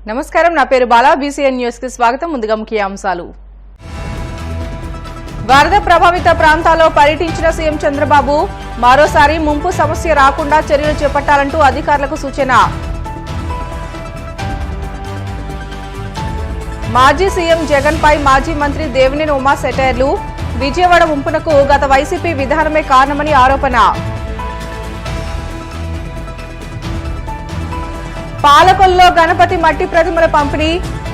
నమస్కారం, నా పేరు బాలా. బీసీఎన్ న్యూస్ కి స్వాగతం. ముందుగా ముఖ్య అంశాలు. వరద ప్రభావిత ప్రాంతాల్లో పర్యటించిన సీఎం చంద్రబాబు మరోసారి ముంపు సమస్య రాకుండా చర్యలు చేపట్టాలంటూ అధికారులకు సూచన. మాజీ సీఎం జగన్ పై మాజీ మంత్రి దేవినేని ఉమా సెటైర్లు. విజయవాడ ముంపునకు గత వైసీపీ విధానమే కారణమని ఆరోపణ. పాలకొల్లో గణపతి మట్టి ప్రతిమల పంపిణీ.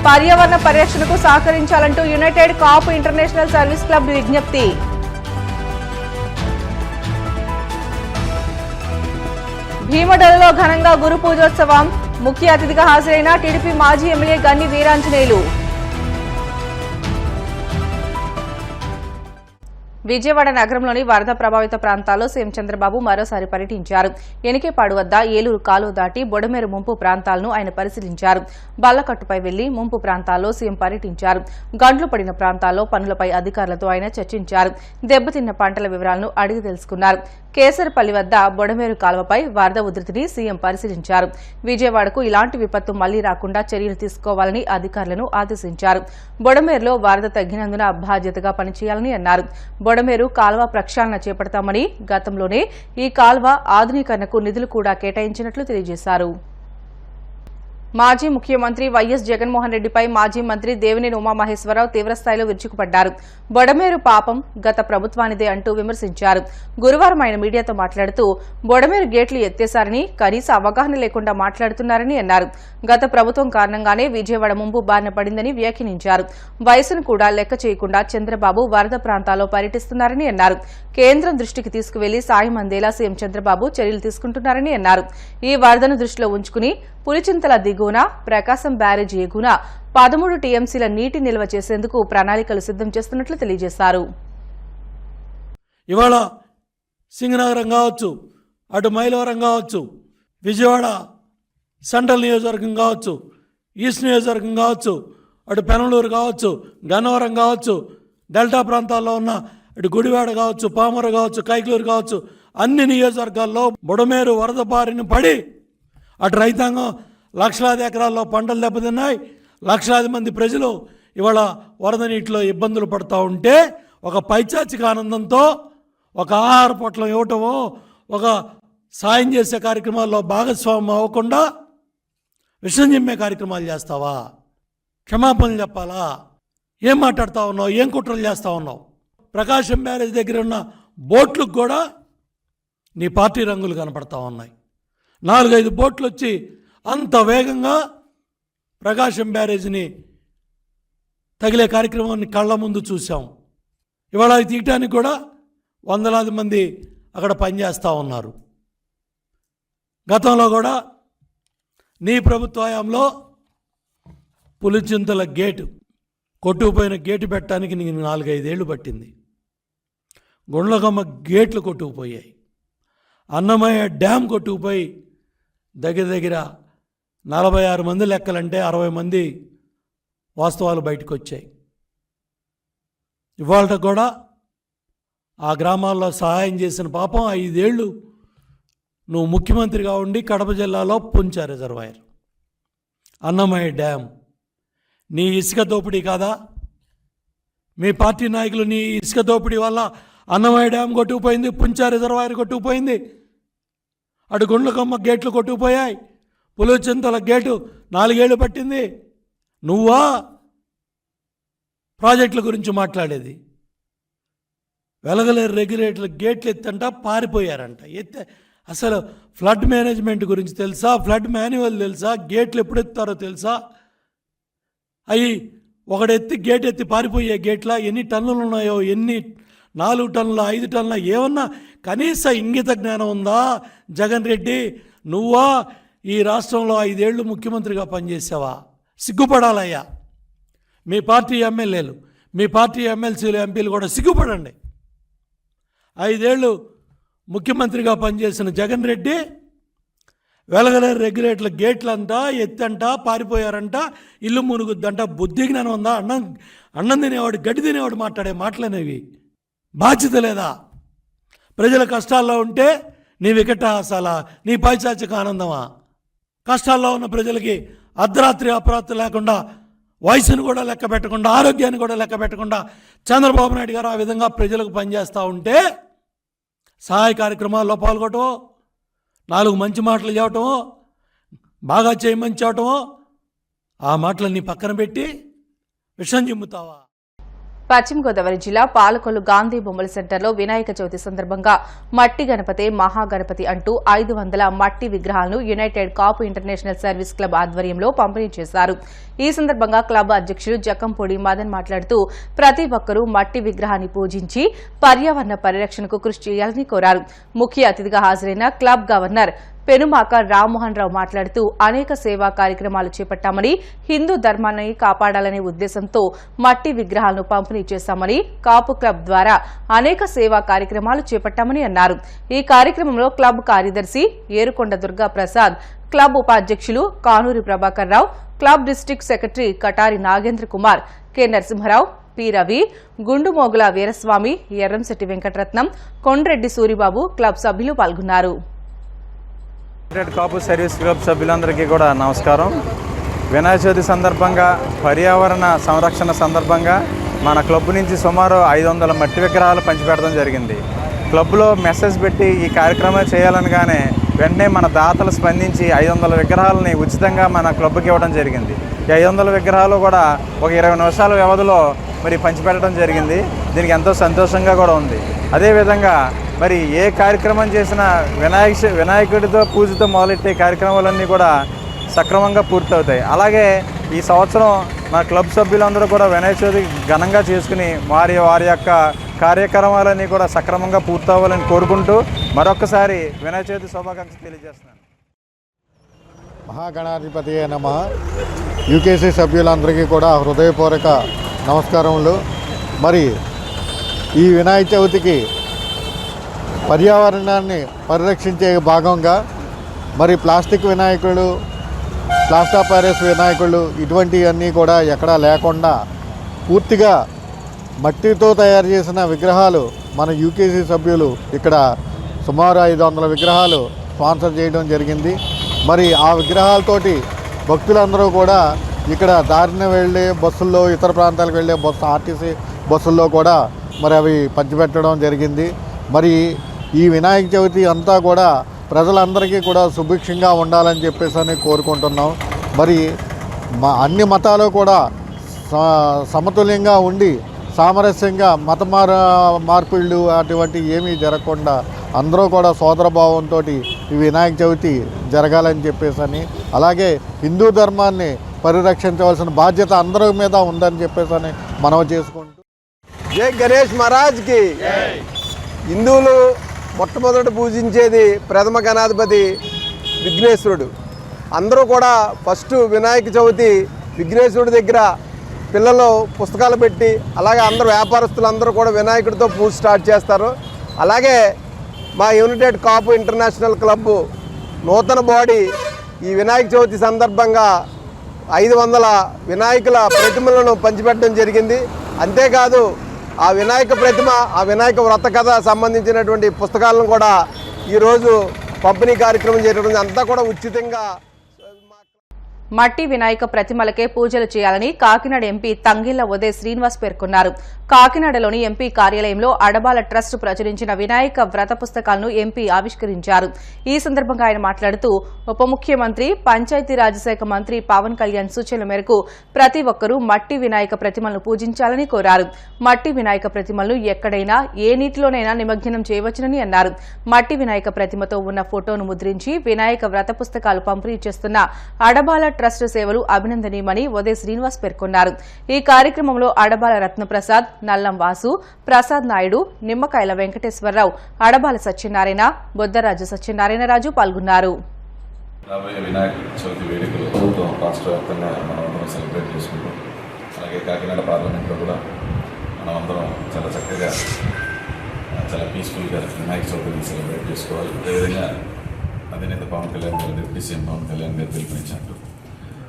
పర్యావరణ పరిరక్షణకు సహకరించాలంటూ యునైటెడ్ కాపు ఇంటర్నేషనల్ సర్వీస్ క్లబ్ విజ్ఞప్తి. భీమడలలో ఘనంగా గురు పూజోత్సవం. ముఖ్య అతిథిగా హాజరైన టీడీపీ మాజీ ఎమ్మెల్యే గన్ని వీరాంజనేయులు. విజయవాడ నగరంలోని వరద ప్రభావిత ప్రాంతాల్లో సీఎం చంద్రబాబు మరోసారి పర్యటించారు. ఎనికేపాడు వద్ద ఏలూరు కాలువ దాటి బొడమేరు ముంపు ప్రాంతాలను ఆయన పరిశీలించారు. బల్లకట్టుపై వెళ్లి ముంపు ప్రాంతాల్లో సీఎం పర్యటించారు. గండ్లు పడిన ప్రాంతాల్లో పనులపై అధికారులతో ఆయన చర్చించారు. దెబ్బతిన్న పంటల వివరాలను అడిగి తెలుసుకున్నారు. కేసరపల్లి వద్ద బొడమేరు కాలువపై వరద ఉధృతిని సీఎం పరిశీలించారు. విజయవాడకు ఇలాంటి విపత్తు మళ్లీ రాకుండా చర్యలు తీసుకోవాలని అధికారులను ఆదేశించారు. బొడమేరులో వరద తగ్గినందున బాధ్యతగా పనిచేయాలని అన్నారు. బొడమేరు కాల్వ ప్రక్షాళన చేపడతామని, గతంలోనే ఈ కాల్వ ఆధునీకరణకు నిధులు కూడా కేటాయించినట్లు తెలియజేశారు. మాజీ ముఖ్యమంత్రి వైఎస్ జగన్మోహన్ రెడ్డిపై మాజీ మంత్రి దేవినేని ఉమామహేశ్వరరావు తీవ్రస్థాయిలో విరుచుకుపడ్డారు. బొడమేరు పాపం గత ప్రభుత్వానిదే అంటూ విమర్శించారు. గురువారం ఆయన మీడియాతో మాట్లాడుతూ బొడమేరు గేట్లు ఎత్తేశారని, కనీస అవగాహన లేకుండా మాట్లాడుతున్నారని అన్నారు. గత ప్రభుత్వం కారణంగానే విజయవాడ ముంపు బారిన పడిందని వ్యాఖ్యానించారు. వయసును కూడా లెక్క చేయకుండా చంద్రబాబు వరద ప్రాంతాల్లో పర్యటిస్తున్నారని అన్నారు. కేంద్రం దృష్టికి తీసుకువెళ్లి సాయం అందేలా సీఎం చంద్రబాబు చర్యలు తీసుకుంటున్నారని అన్నారు. ఈ వరదను దృష్టిలో ఉంచుకుని పులిచింతల దిగువన, ప్రకాశం బ్యారేజీ ఎగువన 13 టీఎంసీల నీటి నిల్వ చేసేందుకు ప్రణాళికలు సిద్దం చేస్తున్నట్లు తెలియజేశారు. ఇవాళ సింగనగరం కావచ్చు, అటు మైలవరం కావచ్చు, విజయవాడ సెంట్రల్ నియోజకవర్గం కావచ్చు, ఈస్ట్ నియోజకవర్గం కావచ్చు, అటు పెనమలూరు కావచ్చు, గన్నవరం కావచ్చు, డెల్టా ప్రాంతాల్లో ఉన్న ఇటు గుడివాడ కావచ్చు, పామర కావచ్చు, కైకలూరు కావచ్చు, అన్ని నియోజకవర్గాల్లో బుడమేరు వరద బారిన పడి అటు రైతాంగం లక్షలాది ఎకరాల్లో పంటలు దెబ్బతిన్నాయి. లక్షలాది మంది ప్రజలు ఇవాళ వరద నీటిలో ఇబ్బందులు పడుతూ ఉంటే ఒక పైచాచిక ఆనందంతో ఒక ఆహార పొట్లం ఇవ్వటమో, ఒక సాయం చేసే కార్యక్రమాల్లో భాగస్వామ్యం అవ్వకుండా విషం చిమ్మే కార్యక్రమాలు చేస్తావా? క్షమాపణలు చెప్పాలా? ఏం మాట్లాడుతూ ఉన్నావు? ఏం కుట్రలు చేస్తూ ఉన్నావు? ప్రకాశం బ్యారేజ్ దగ్గర ఉన్న బోట్లకు కూడా నీ పార్టీ రంగులు కనపడతా ఉన్నాయి. 4-5 బోట్లు వచ్చి అంత వేగంగా ప్రకాశం బ్యారేజ్ని తగిలే కార్యక్రమాన్ని కళ్ళ ముందు చూసాం. ఇవాళ అది తీయటానికి కూడా వందలాది మంది అక్కడ పనిచేస్తూ ఉన్నారు. గతంలో కూడా నీ ప్రభుత్వ హయాంలో పులిచింతల గేటు కొట్టుకుపోయిన గేటు పెట్టడానికి నీకు 4-5 ఏళ్ళు పట్టింది. గుండ్లకమ్మ గేట్లు కొట్టుకుపోయాయి. అన్నమయ్య డ్యామ్ కొట్టుకుపోయి దగ్గర 46 మంది లెక్కలంటే 60 మంది వాస్తవాలు బయటకు వచ్చాయి. ఇవాళ కూడా ఆ గ్రామాల్లో సహాయం చేసిన పాపం 5 ఏళ్ళు నువ్వు ముఖ్యమంత్రిగా ఉండి కడప జిల్లాలో పుంచా రిజర్వాయర్, అన్నమయ్య డ్యామ్ నీ ఇసుక దోపిడీ కాదా? మీ పార్టీ నాయకులు నీ ఇసుక దోపిడీ వల్ల అన్నమయ్య డ్యామ్ కొట్టుకుపోయింది, పుంచా రిజర్వాయర్ కొట్టుకుపోయింది, అటు గుండ్లకమ్మ గేట్లు కొట్టుకుపోయాయి, పులిచింతల గేటు 4 ఏళ్ళు పట్టింది. నువ్వా ప్రాజెక్టుల గురించి మాట్లాడేది? వెలగలేరు రెగ్యులేటర్ల గేట్లు ఎత్తంట పారిపోయారంట. అసలు ఫ్లడ్ మేనేజ్మెంట్ గురించి తెలుసా? ఫ్లడ్ మాన్యువల్ తెలుసా? గేట్లు ఎప్పుడు ఎత్తారో తెలుసా? అవి ఒకడెత్తి గేట్ ఎత్తి పారిపోయే గేట్ల ఎన్ని టన్నులు ఉన్నాయో, ఎన్ని 4 టన్నుల 5 టన్నుల ఏమన్నా కనీస ఇంగిత జ్ఞానం ఉందా? జగన్ రెడ్డి, నువ్వా ఈ రాష్ట్రంలో 5 ఏళ్ళు ముఖ్యమంత్రిగా పనిచేసావా? సిగ్గుపడాలయ్యా. మీ పార్టీ ఎమ్మెల్యేలు, మీ పార్టీ ఎమ్మెల్సీలు, ఎంపీలు కూడా సిగ్గుపడండి. 5 ఏళ్ళు ముఖ్యమంత్రిగా పనిచేసిన జగన్ రెడ్డి వెలగలేరు రెగ్యులేటర్ల గేట్లంట ఎత్తంట పారిపోయారంట, ఇల్లు మునుగుద్దంట. బుద్ధి జ్ఞానం ఉందా? అన్నం తినేవాడు, గడ్డి తినేవాడు మాట్లాడే మాటలనేవి. బాధ్యత లేదా? ప్రజల కష్టాల్లో ఉంటే నీ వికటాసాలా, నీ పైచాచిక ఆనందమా? కష్టాల్లో ఉన్న ప్రజలకి అర్ధరాత్రి అపరాత్రి లేకుండా వయసును కూడా లెక్క పెట్టకుండా ఆరోగ్యాన్ని కూడా లెక్క పెట్టకుండా చంద్రబాబు నాయుడు గారు ఆ విధంగా ప్రజలకు పనిచేస్తూ ఉంటే సహాయ కార్యక్రమాల్లో పాల్గొనటమో 4 మంచి మాటలు చెప్పటమో బాగా చేయమని చెప్పటమో ఆ మాటలన్నీ పక్కన పెట్టి విషం చిమ్ముతావా? పశ్చిమ గోదావరి జిల్లా పాలకొల్లు గాంధీ బొమ్మల సెంటర్లో వినాయక చవితి సందర్భంగా మట్టి గణపతి మహాగణపతి అంటూ 500 మట్టి విగ్రహాలను యునైటెడ్ కాపు ఇంటర్నేషనల్ సర్వీస్ క్లబ్ ఆధ్వర్యంలో పంపిణీ చేశారు. ఈ సందర్భంగా క్లబ్ అధ్యక్షుడు జక్కంపూడి మదన్ మాట్లాడుతూ ప్రతి ఒక్కరూ మట్టి విగ్రహాన్ని పూజించి పర్యావరణ పరిరక్షణకు కృషి చేయాలని కోరారు. ముఖ్య అతిథిగా హాజరైన క్లబ్ గవర్నర్ పెనుమాక రామ్మోహన్ రావు మాట్లాడుతూ అనేక సేవా కార్యక్రమాలు చేపట్టామని, హిందూ ధర్మాన్ని కాపాడాలనే ఉద్దేశంతో మట్టి విగ్రహాలను పంపిణీ చేశామని, కాపు క్లబ్ ద్వారా అనేక సేవా కార్యక్రమాలు చేపట్టామని అన్నారు. ఈ కార్యక్రమంలో క్లబ్ కార్యదర్శి ఏరుకొండ దుర్గా ప్రసాద్, క్లబ్ ఉపాధ్యక్షులు Kanuri Prabhakar Rao, club district secretary Katari Nagendra Kumar, K Narasimharao, P Ravi, Gundumogula Veeraswamy, Erramsetti Venkataratnam, Kondreddy Suribabu club సభ్యులు పాల్గొన్నారు. కాపు సర్వీస్ క్లబ్ సభ్యులందరికీ కూడా నమస్కారం. వినాయక చవితి సందర్భంగా పర్యావరణ సంరక్షణ సందర్భంగా మన క్లబ్ నుంచి సుమారు 500 మట్టి విగ్రహాలు పంచిపెట్టడం జరిగింది. క్లబ్లో మెసేజ్ పెట్టి ఈ కార్యక్రమం చేయాలనగానే వెంటనే మన దాతలు స్పందించి 500 విగ్రహాలని ఉచితంగా మన క్లబ్కి ఇవ్వడం జరిగింది. ఈ 500 విగ్రహాలు కూడా ఒక 20 నిమిషాల వ్యవధిలో మరి పంచిపెట్టడం జరిగింది. దీనికి ఎంతో సంతోషంగా కూడా ఉంది. అదేవిధంగా మరి ఏ కార్యక్రమం చేసినా వినాయకుడితో పూజతో మొదలెట్టే కార్యక్రమాలన్నీ కూడా సక్రమంగా పూర్తవుతాయి. అలాగే ఈ సంవత్సరం మా క్లబ్ సభ్యులందరూ కూడా వినాయక చవితి ఘనంగా చేసుకుని వారి యొక్క కార్యక్రమాలన్నీ కూడా సక్రమంగా పూర్తవ్వాలని కోరుకుంటూ మరొకసారి వినాయక చవితి శుభాకాంక్షలు తెలియజేస్తున్నాను. మహాగణాధిపతి నమః. యూకేసీ సభ్యులందరికీ కూడా హృదయపూర్వక నమస్కారములు. మరి ఈ వినాయక చవితికి పర్యావరణాన్ని పరిరక్షించే భాగంగా మరి ప్లాస్టిక్ వినాయకులు, ప్లాస్టర్ ఆఫ్ ప్యారిస్ వినాయకులు ఇటువంటివన్నీ కూడా ఎక్కడా లేకుండా పూర్తిగా మట్టితో తయారు చేసిన విగ్రహాలు మన యూకేసీ సభ్యులు ఇక్కడ సుమారు 500 విగ్రహాలు స్పాన్సర్ చేయడం జరిగింది. మరి ఆ విగ్రహాలతోటి భక్తులందరూ కూడా ఇక్కడ దారిన వెళ్ళే బస్సుల్లో, ఇతర ప్రాంతాలకు వెళ్ళే ఆర్టీసీ బస్సుల్లో కూడా మరి అవి పంచిపెట్టడం జరిగింది. మరి ఈ వినాయక చవితి అంతా కూడా ప్రజలందరికీ కూడా సుభిక్షంగా ఉండాలని చెప్పేసి కోరుకుంటున్నాం. మరి అన్ని మతాలు కూడా సమతుల్యంగా ఉండి సామరస్యంగా మత మార్పిళ్ళు అటువంటి ఏమీ జరగకుండా అందరూ కూడా సోదరభావంతో ఈ వినాయక చవితి జరగాలని చెప్పేసి, అలాగే హిందూ ధర్మాన్ని పరిరక్షించవలసిన బాధ్యత అందరి మీద ఉందని చెప్పేసి మనవి చేసుకుంటూ జై గణేష్ మహారాజ్కి. హిందువులు మొట్టమొదట పూజించేది ప్రథమ గణాధిపతి విఘ్నేశ్వరుడు. అందరూ కూడా ఫస్ట్ వినాయక చవితి విఘ్నేశ్వరుడి దగ్గర పిల్లలు పుస్తకాలు పెట్టి, అలాగే అందరూ వ్యాపారస్తులు అందరూ కూడా వినాయకుడితో పూజ స్టార్ట్ చేస్తారు. అలాగే మా యునైటెడ్ కాపు ఇంటర్నేషనల్ క్లబ్ నూతన బాడీ ఈ వినాయక చవితి సందర్భంగా 500 వినాయకుల ప్రతిమలను పంచిపెట్టడం జరిగింది. అంతేకాదు ఆ వినాయక ప్రతిమ, ఆ వినాయక వ్రత కథ సంబంధించినటువంటి పుస్తకాలను కూడా ఈరోజు పంపిణీ కార్యక్రమం చేయడం అంతా కూడా ఉచితంగా. మట్టి వినాయక ప్రతిమలకే పూజలు చేయాలని కాకినాడ ఎంపీ తంగిళ్ల ఉదయ్ శ్రీనివాస్ పేర్కొన్నారు. కాకినాడలోని ఎంపీ కార్యాలయంలో అడబాల ట్రస్ట్ ప్రచురించిన వినాయక వ్రత పుస్తకాలను ఎంపీ ఆవిష్కరించారు. ఈ సందర్భంగా ఆయన మాట్లాడుతూ ఉప ముఖ్యమంత్రి పంచాయతీరాజ్ శాఖ మంత్రి పవన్ కళ్యాణ్ సూచనల మేరకు ప్రతి ఒక్కరూ మట్టి వినాయక ప్రతిమలను పూజించాలని కోరారు. మట్టి వినాయక ప్రతిమలను ఎక్కడైనా ఏ నీటిలోనైనా నిమజ్జనం చేయవచ్చునని అన్నారు. మట్టి వినాయక ప్రతిమతో ఉన్న ఫోటోను ముద్రించి వినాయక వ్రత పుస్తకాలు పంపిణీ చేస్తున్న అడబాల ట్రస్ట్ సేవలు అభినందనీయమని ఉదయ్ శ్రీనివాస్ పేర్కొన్నారు. ఈ కార్యక్రమంలో అడబాల రత్నప్రసాద్, నల్లం వాసు, ప్రసాద్ నాయుడు, నిమ్మకాయల వెంకటేశ్వరరావు, అడబాల సత్యనారాయణ, బొద్దరాజు సత్యనారాయణరాజు పాల్గొన్నారు. వినాయక చవితి వేడుకలు ప్రభుత్వం రాష్ట్ర వ్యాప్తంగా మనమందరం సెలబ్రేట్ చేసుకుంటాం. అలాగే కాకినాడ పార్లమెంట్లో కూడా మనమందరం చాలా చక్కగా చాలా పీస్ఫుల్గా వినాయక చవితిని సెలబ్రేట్ చేసుకోవాలి. అదేవిధంగా అధినేత పవన్ కళ్యాణ్ గారు, డిప్యూటీ సీఎం పవన్ కళ్యాణ్ గారు పిలుపునిచ్చినట్టు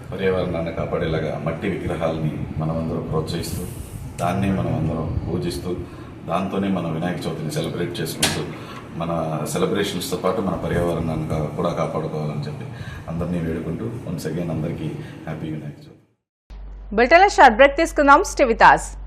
పర్యావరణాన్ని కాపాడేలాగా మట్టి విగ్రహాలని మనమందరం ప్రోత్సహిస్తూ, దాన్ని మనమందరం పూజిస్తూ, దాంతోనే మనం వినాయక చవితిని సెలబ్రేట్ చేసుకుంటూ మన సెలబ్రేషన్స్తో పాటు మన పర్యావరణాన్ని కూడా కాపాడుకోవాలని చెప్పి అందరినీ వేడుకుంటూ వన్స్ అగైన్ అందరికీ హ్యాపీ వినాయక చవితి. బులెటిన్లో షార్ట్ బ్రేక్ తీసుకుందాం. Stay with us.